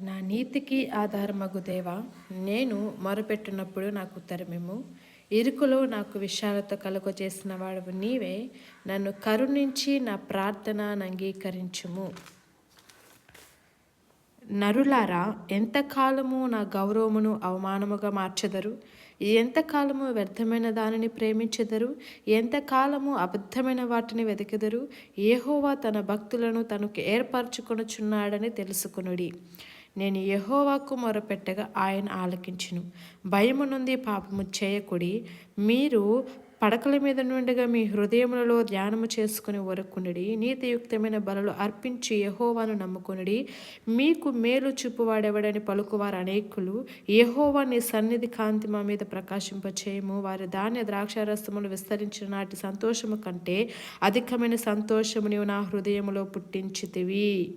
నా నీతికి ఆధారమగు దేవా, నేను మొరపెట్టినప్పుడు నాకు ఉత్తరమిమ్ము. ఇరుకులో నాకు విషయాలతో కలుగజేసిన వాడవు నీవే. నన్ను కరుణించి నా ప్రార్థన అంగీకరించుము. నరులారా, ఎంతకాలము నా గౌరవమును అవమానముగా మార్చెదరు? ఎంతకాలము వ్యర్థమైన దానిని ప్రేమించెదరు? ఎంతకాలము అబద్ధమైన వాటిని వెదకెదరు? యెహోవా తన భక్తులను తనకు ఏర్పరచుకొనుచున్నాడని తెలుసుకొనుడి. నేను యెహోవాకు మొరపెట్టగా ఆయన ఆలకించును. భయము నుండి పాపము చేయకుడి. మీరు పడకల మీద నుండిగా మీ హృదయములలో ధ్యానము చేసుకుని ఒరకునుడి. నీతియుక్తమైన బలులు అర్పించి యెహోవాను నమ్ముకొనుడి. మీకు మేలు చూపువాడెవడని పలుకువారు అనేకులు. యెహోవా నీ సన్నిధి కాంతి మా మీద ప్రకాశింపచేయము. వారి ధాన్య ద్రాక్షారసములు విస్తరించిన నాటి సంతోషము కంటే అధికమైన సంతోషము నీవు నా హృదయములో పుట్టించితివి.